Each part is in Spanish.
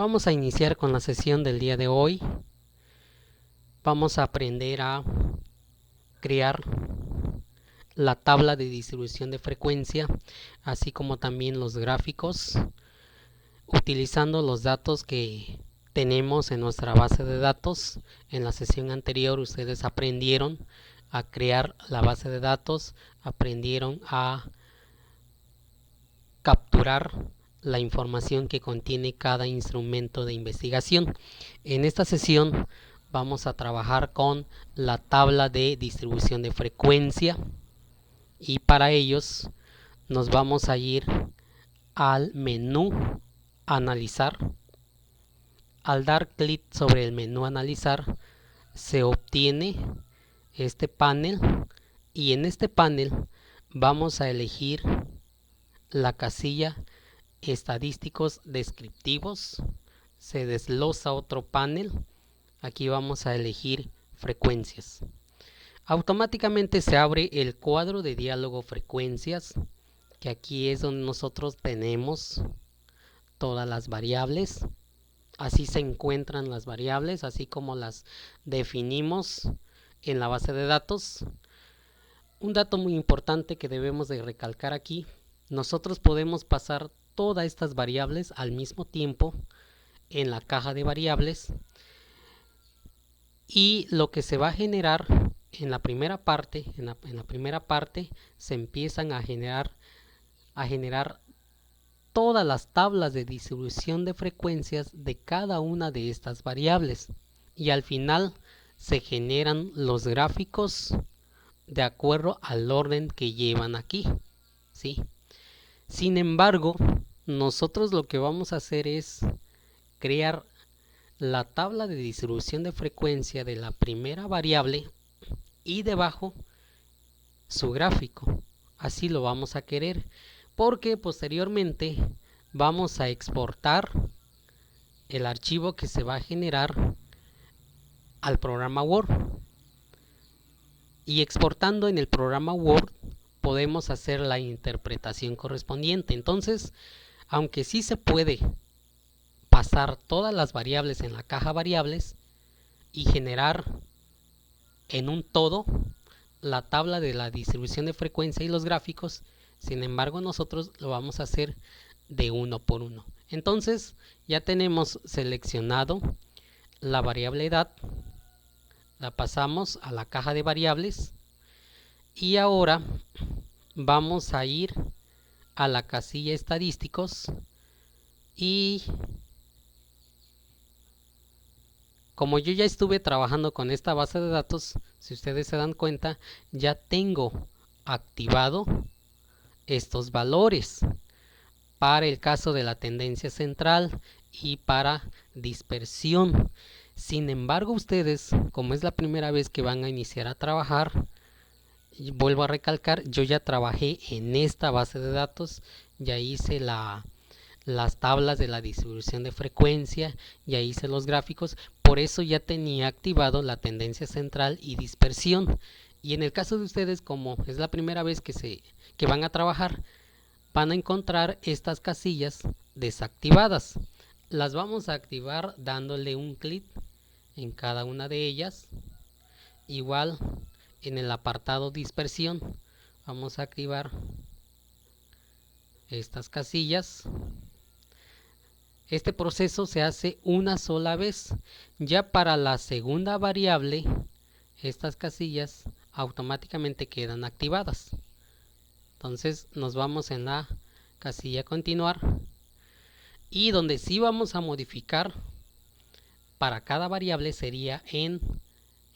Vamos a iniciar con la sesión del día de hoy. Vamos a aprender a crear la tabla de distribución de frecuencia, así como también los gráficos, utilizando los datos que tenemos en nuestra base de datos. En la sesión anterior ustedes aprendieron a crear la base de datos, aprendieron a capturar la información que contiene cada instrumento de investigación. En esta sesión vamos a trabajar con la tabla de distribución de frecuencia y para ellos nos vamos a ir al menú analizar. Al dar clic sobre el menú analizar se obtiene este panel y en este panel vamos a elegir la casilla estadísticos descriptivos. Se desglosa otro panel. Aquí vamos a elegir frecuencias. Automáticamente se abre el cuadro de diálogo frecuencias, que aquí es donde nosotros tenemos todas las variables. Así se encuentran las variables, así como las definimos en la base de datos. Un dato muy importante que debemos de recalcar aquí: nosotros podemos pasar todas estas variables al mismo tiempo en la caja de variables, y lo que se va a generar en la primera parte, se empiezan a generar todas las tablas de distribución de frecuencias de cada una de estas variables, y al final se generan los gráficos de acuerdo al orden que llevan aquí, ¿sí? Sin embargo, nosotros lo que vamos a hacer es crear la tabla de distribución de frecuencia de la primera variable y debajo su gráfico. Así lo vamos a querer, porque posteriormente vamos a exportar el archivo que se va a generar al programa Word, y exportando en el programa Word podemos hacer la interpretación correspondiente. Entonces, aunque sí se puede pasar todas las variables en la caja variables y generar en un todo la tabla de la distribución de frecuencia y los gráficos, sin embargo nosotros lo vamos a hacer de uno por uno. Entonces ya tenemos seleccionado la variable edad, la pasamos a la caja de variables y ahora vamos a ir a la casilla estadísticos, y como yo ya estuve trabajando con esta base de datos, si ustedes se dan cuenta, ya tengo activado estos valores para el caso de la tendencia central y para dispersión. Sin embargo, ustedes, como es la primera vez que van a iniciar a trabajar, vuelvo a recalcar, yo ya trabajé en esta base de datos, ya hice las tablas de la distribución de frecuencia, ya hice los gráficos, por eso ya tenía activado la tendencia central y dispersión. Y en el caso de ustedes, como es la primera vez que van a trabajar, van a encontrar estas casillas desactivadas. Las vamos a activar dándole un clic en cada una de ellas. Igual en el apartado dispersión vamos a activar estas casillas. Este proceso se hace una sola vez. Ya para la segunda variable, estas casillas automáticamente quedan activadas. Entonces nos vamos en la casilla continuar, y donde sí vamos a modificar para cada variable sería en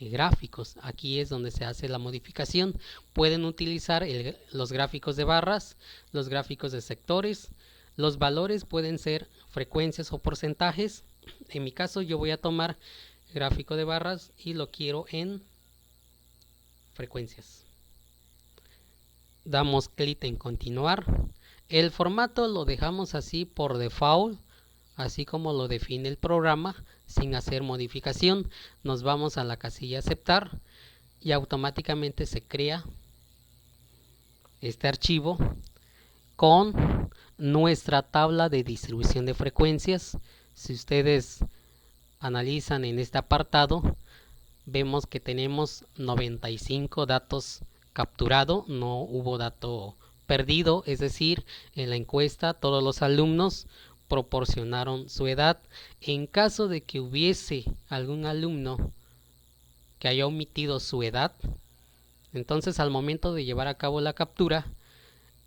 gráficos. Aquí es donde se hace la modificación. Pueden utilizar los gráficos de barras, los gráficos de sectores. Los valores pueden ser frecuencias o porcentajes. En mi caso yo voy a tomar gráfico de barras y lo quiero en frecuencias. Damos clic en continuar. El formato lo dejamos así por default, así como lo define el programa, sin hacer modificación. Nos vamos a la casilla aceptar y automáticamente se crea este archivo con nuestra tabla de distribución de frecuencias. Si ustedes analizan en este apartado, vemos que tenemos 95 datos capturados, no hubo dato perdido, es decir, en la encuesta todos los alumnos proporcionaron su edad. En caso de que hubiese algún alumno que haya omitido su edad, entonces al momento de llevar a cabo la captura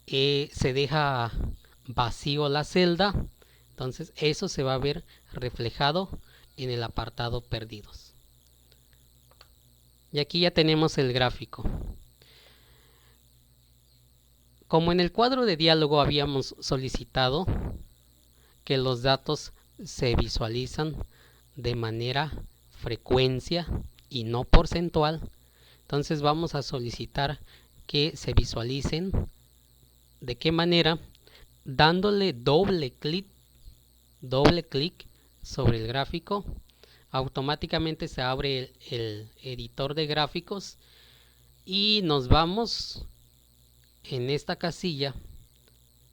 se deja vacío la celda, entonces eso se va a ver reflejado en el apartado perdidos. Y aquí ya tenemos el gráfico. Como en el cuadro de diálogo habíamos solicitado que los datos se visualizan de manera frecuencia y no porcentual, entonces vamos a solicitar que se visualicen. ¿De qué manera? Dándole doble clic sobre el gráfico, automáticamente se abre el editor de gráficos y nos vamos en esta casilla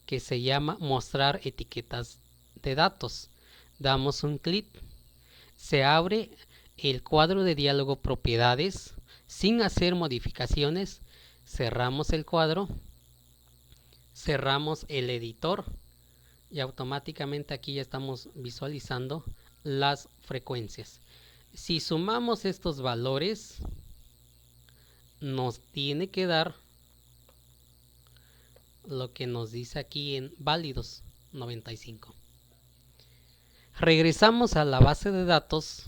que se llama mostrar etiquetas de datos. Damos un clic, se abre el cuadro de diálogo propiedades sin hacer modificaciones, cerramos el cuadro, cerramos el editor y automáticamente aquí ya estamos visualizando las frecuencias. Si sumamos estos valores, nos tiene que dar lo que nos dice aquí en válidos, 95. Regresamos a la base de datos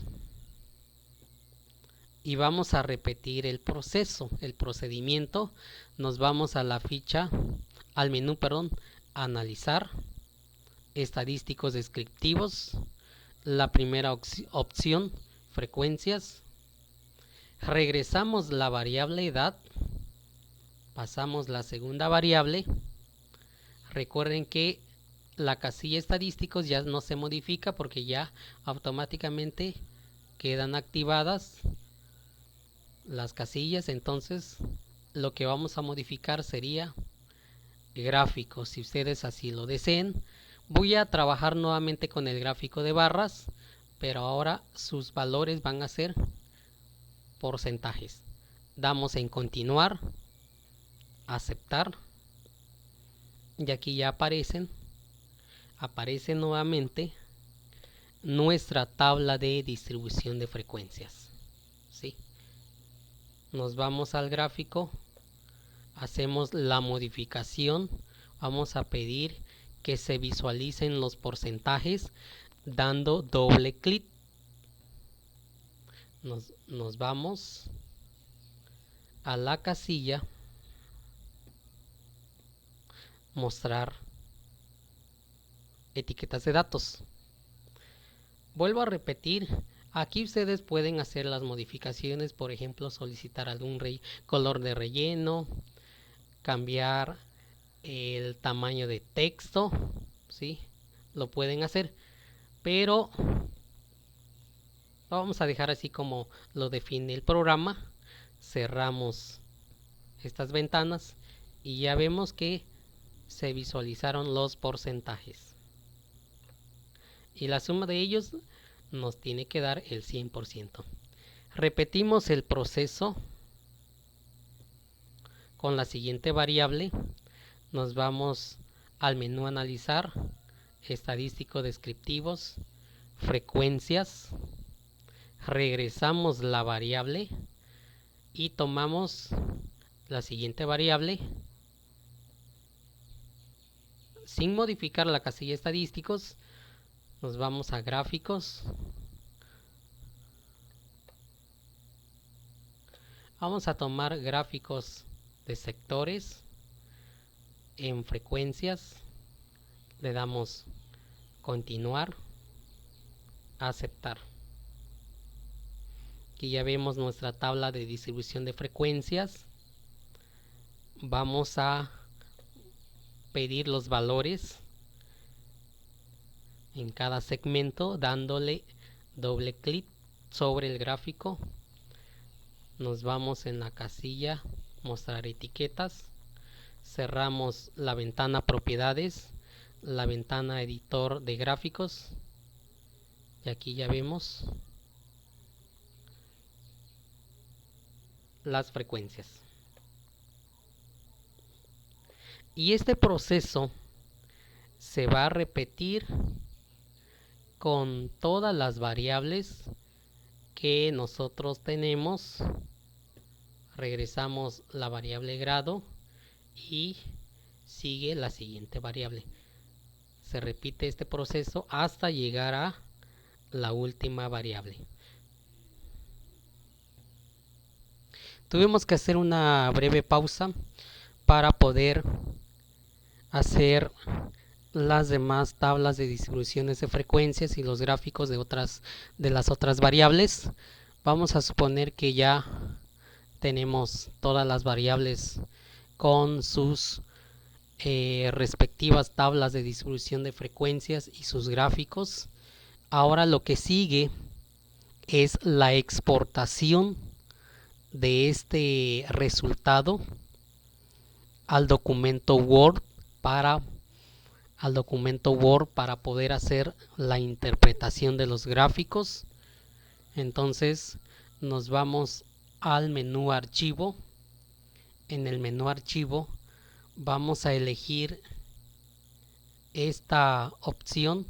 y vamos a repetir el proceso, el procedimiento. Nos vamos a la ficha, al menú, analizar, estadísticos descriptivos, la primera opción, frecuencias. Regresamos la variable edad, pasamos la segunda variable. Recuerden que la casilla estadísticos ya no se modifica porque ya automáticamente quedan activadas las casillas. Entonces lo que vamos a modificar sería gráfico, si ustedes así lo deseen. Voy a trabajar nuevamente con el gráfico de barras, pero ahora sus valores van a ser porcentajes. Damos en continuar, aceptar, y aquí ya aparece nuevamente nuestra tabla de distribución de frecuencias. ¿Sí? Nos vamos al gráfico, hacemos la modificación, vamos a pedir que se visualicen los porcentajes dando doble clic. Nos vamos a la casilla mostrar etiquetas de datos. Vuelvo a repetir, aquí ustedes pueden hacer las modificaciones, por ejemplo solicitar algún color de relleno, cambiar el tamaño de texto, ¿sí? Lo pueden hacer, pero lo vamos a dejar así como lo define el programa. Cerramos estas ventanas y ya vemos que se visualizaron los porcentajes y la suma de ellos nos tiene que dar el 100%. Repetimos el proceso con la siguiente variable. Nos vamos al menú analizar, estadístico descriptivos, frecuencias. Regresamos la variable y tomamos la siguiente variable sin modificar la casilla estadísticos. Nos vamos a gráficos, vamos a tomar gráficos de sectores. En frecuencias le damos continuar, aceptar. Aquí ya vemos nuestra tabla de distribución de frecuencias. Vamos a pedir los valores en cada segmento dándole doble clic sobre el gráfico. Nos vamos en la casilla mostrar etiquetas, cerramos la ventana propiedades, la ventana editor de gráficos, y aquí ya vemos las frecuencias. Y este proceso se va a repetir con todas las variables que nosotros tenemos. Regresamos la variable grado y sigue la siguiente variable. Se repite este proceso hasta llegar a la última variable. Tuvimos que hacer una breve pausa para poder hacer las demás tablas de distribuciones de frecuencias y los gráficos de las otras variables. Vamos a suponer que ya tenemos todas las variables con sus respectivas tablas de distribución de frecuencias y sus gráficos. Ahora lo que sigue es la exportación de este resultado al documento Word para poder hacer la interpretación de los gráficos. Entonces nos vamos al menú archivo. En el menú archivo vamos a elegir esta opción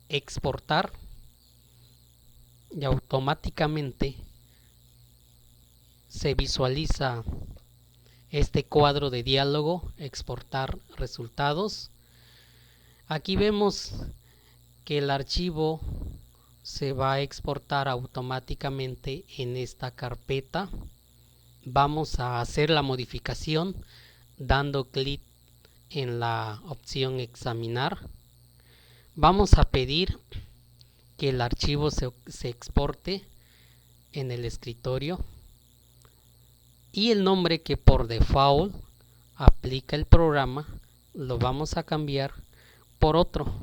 exportar y automáticamente se visualiza este cuadro de diálogo, exportar resultados. Aquí vemos que el archivo se va a exportar automáticamente en esta carpeta. Vamos a hacer la modificación dando clic en la opción examinar. Vamos a pedir que el archivo se exporte en el escritorio y el nombre que por default aplica el programa lo vamos a cambiar por otro.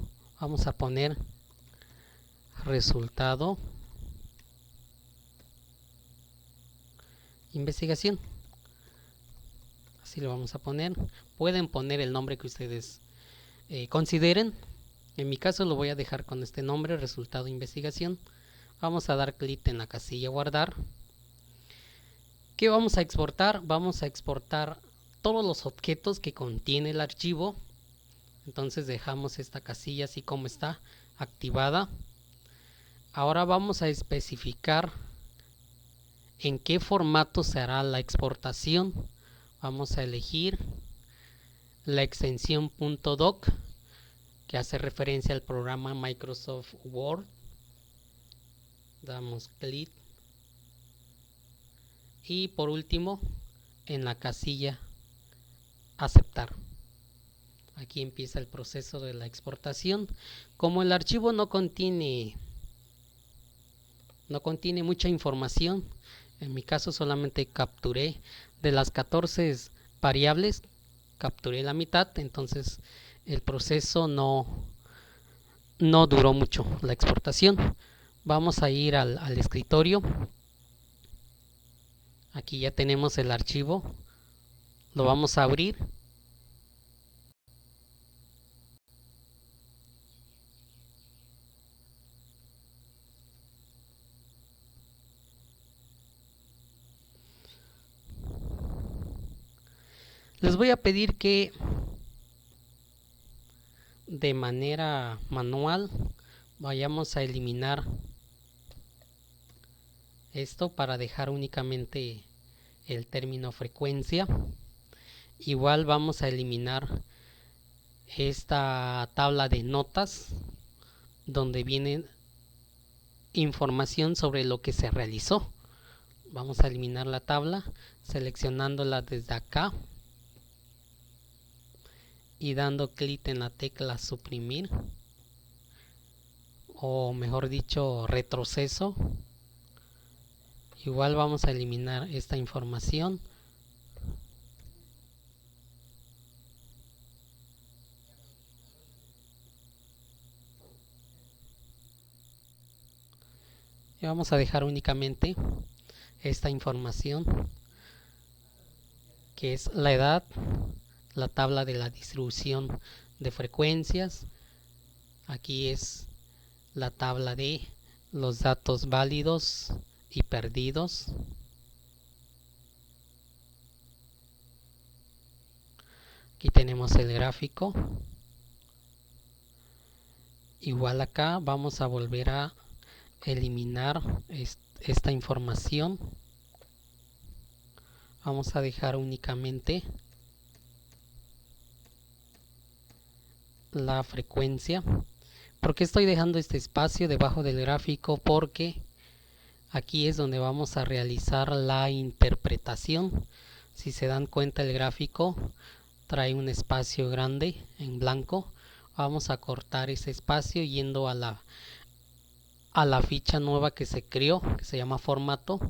Vamos a poner resultado investigación. Así lo vamos a poner. Pueden poner el nombre que ustedes consideren. En mi caso lo voy a dejar con este nombre, resultado investigación. Vamos a dar clic en la casilla guardar. ¿Qué vamos a exportar? Vamos a exportar todos los objetos que contiene el archivo. Entonces dejamos esta casilla así como está activada. Ahora vamos a especificar en qué formato se hará la exportación. Vamos a elegir la extensión .doc que hace referencia al programa Microsoft Word. Damos clic y por último en la casilla aceptar. Aquí empieza el proceso de la exportación. Como el archivo no contiene mucha información, en mi caso solamente capturé de las 14 variables, capturé la mitad, entonces el proceso no duró mucho la exportación. Vamos a ir al escritorio. Aquí ya tenemos el archivo, lo vamos a abrir. Les voy a pedir que de manera manual vayamos a eliminar esto para dejar únicamente el término frecuencia. Igual vamos a eliminar esta tabla de notas donde viene información sobre lo que se realizó. Vamos a eliminar la tabla seleccionándola desde acá y dando clic en la tecla suprimir, o mejor dicho retroceso. Igual vamos a eliminar esta información. Y vamos a dejar únicamente esta información, que es la edad, la tabla de la distribución de frecuencias. Aquí es la tabla de los datos válidos y perdidos. Aquí tenemos el gráfico. Igual acá vamos a volver a eliminar esta información. Vamos a dejar únicamente la frecuencia. ¿Por qué estoy dejando este espacio debajo del gráfico? Porque aquí es donde vamos a realizar la interpretación. Si se dan cuenta, el gráfico trae un espacio grande en blanco. Vamos a cortar ese espacio yendo a la ficha nueva que se creó, que se llama formato.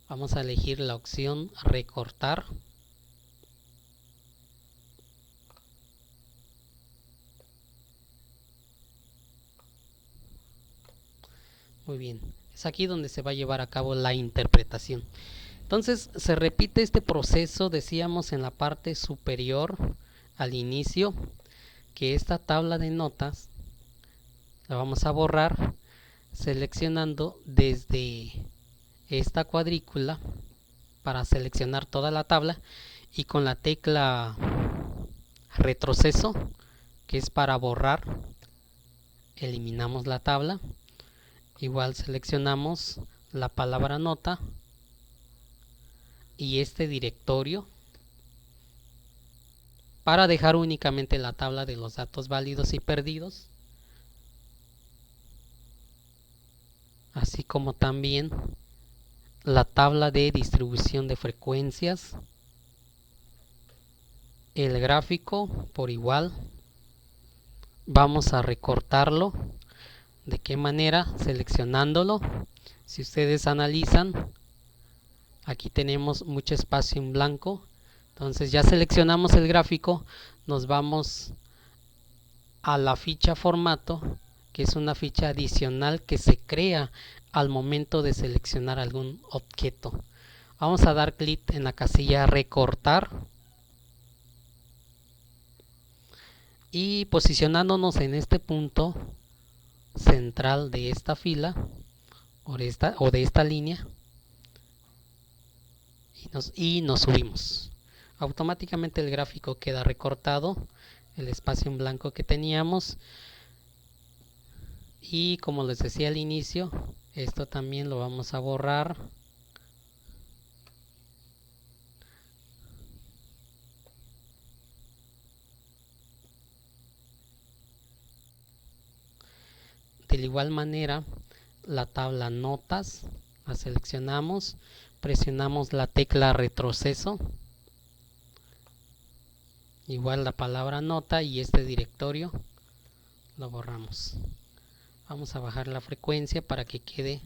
Vamos a elegir la opción recortar. Muy bien, es aquí donde se va a llevar a cabo la interpretación. Entonces se repite este proceso, decíamos en la parte superior al inicio, que esta tabla de notas la vamos a borrar seleccionando desde esta cuadrícula para seleccionar toda la tabla y con la tecla retroceso, que es para borrar, eliminamos la tabla. Igual seleccionamos la palabra nota y este directorio para dejar únicamente la tabla de los datos válidos y perdidos, así como también la tabla de distribución de frecuencias, el gráfico por igual. Vamos a recortarlo. ¿De qué manera? Seleccionándolo. Si ustedes analizan, aquí tenemos mucho espacio en blanco. Entonces ya seleccionamos el gráfico, nos vamos a la ficha formato, que es una ficha adicional que se crea al momento de seleccionar algún objeto. Vamos a dar clic en la casilla recortar y posicionándonos en este punto central de esta fila o de esta línea y nos subimos. Automáticamente el gráfico queda recortado, el espacio en blanco que teníamos, y como les decía al inicio, esto también lo vamos a borrar. De la igual manera, la tabla notas la seleccionamos, presionamos la tecla retroceso, igual la palabra nota y este directorio lo borramos. Vamos a bajar la frecuencia para que quede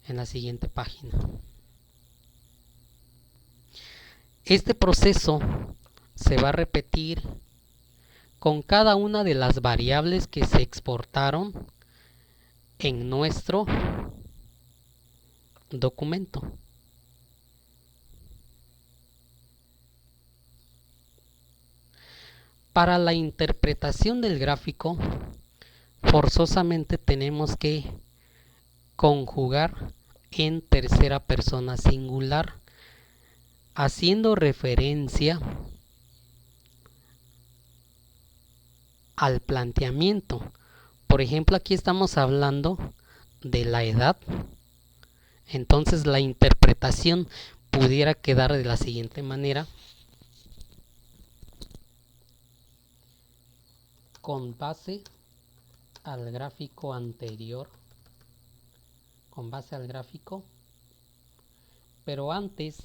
en la siguiente página. Este proceso se va a repetir con cada una de las variables que se exportaron en nuestro documento. Para la interpretación del gráfico, forzosamente tenemos que conjugar en tercera persona singular, haciendo referencia al planteamiento. Por ejemplo, aquí estamos hablando de la edad. Entonces la interpretación pudiera quedar de la siguiente manera: con base al gráfico anterior, con base al gráfico, pero antes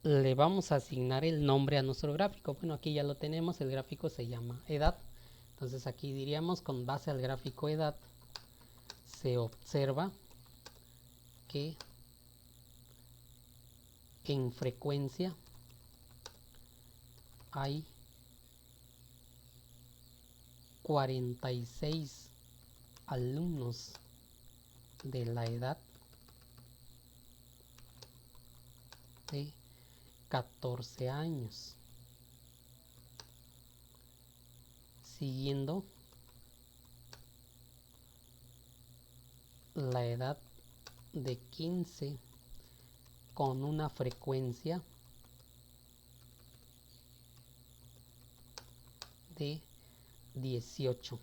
le vamos a asignar el nombre a nuestro gráfico. Bueno, aquí ya lo tenemos, el gráfico se llama edad. Entonces aquí diríamos: con base al gráfico edad, se observa que en frecuencia hay 46 alumnos de la edad de 14 años, siguiendo la edad de 15 con una frecuencia de 18.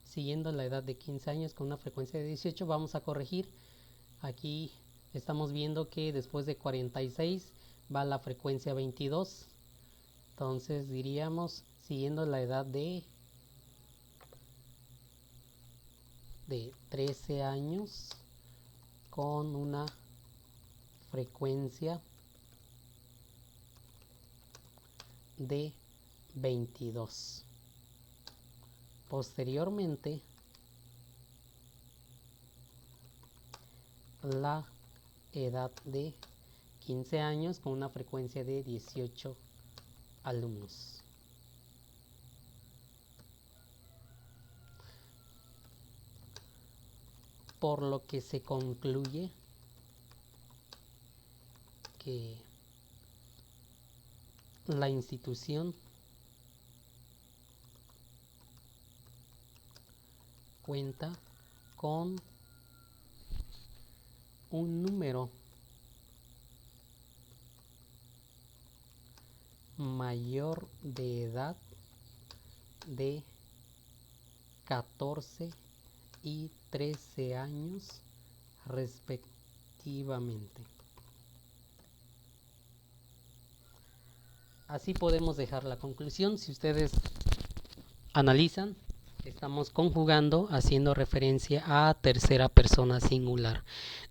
Siguiendo la edad de 15 años con una frecuencia de 18, vamos a corregir. Aquí estamos viendo que después de 46 va la frecuencia 22. Entonces diríamos, siguiendo la edad de 13 años con una frecuencia de 22. Posteriormente, la edad de 15 años con una frecuencia de 18 alumnos. Por lo que se concluye que la institución cuenta con un número mayor de edad de 14 y 13 años respectivamente. Así podemos dejar la conclusión. Si ustedes analizan, estamos conjugando haciendo referencia a tercera persona singular.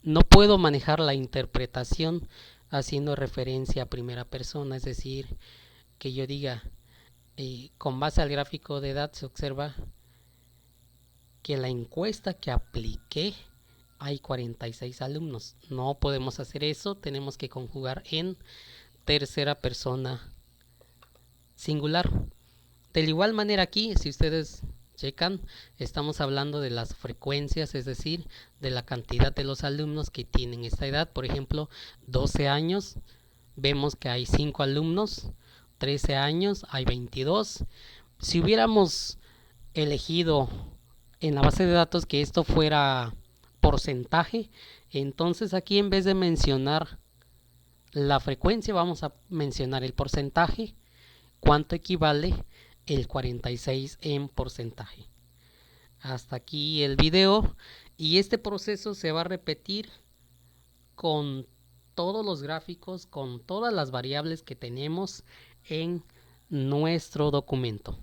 No puedo manejar la interpretación haciendo referencia a primera persona, es decir, que yo diga, con base al gráfico de edad se observa que en la encuesta que apliqué hay 46 alumnos. No podemos hacer eso, tenemos que conjugar en tercera persona singular. De igual manera aquí, si ustedes checan, estamos hablando de las frecuencias, es decir, de la cantidad de los alumnos que tienen esta edad. Por ejemplo, 12 años, vemos que hay 5 alumnos, 13 años, hay 22. Si hubiéramos elegido en la base de datos que esto fuera porcentaje, entonces aquí en vez de mencionar la frecuencia, vamos a mencionar el porcentaje, cuánto equivale el 46 en porcentaje. Hasta aquí el video, y este proceso se va a repetir con todos los gráficos, con todas las variables que tenemos en nuestro documento.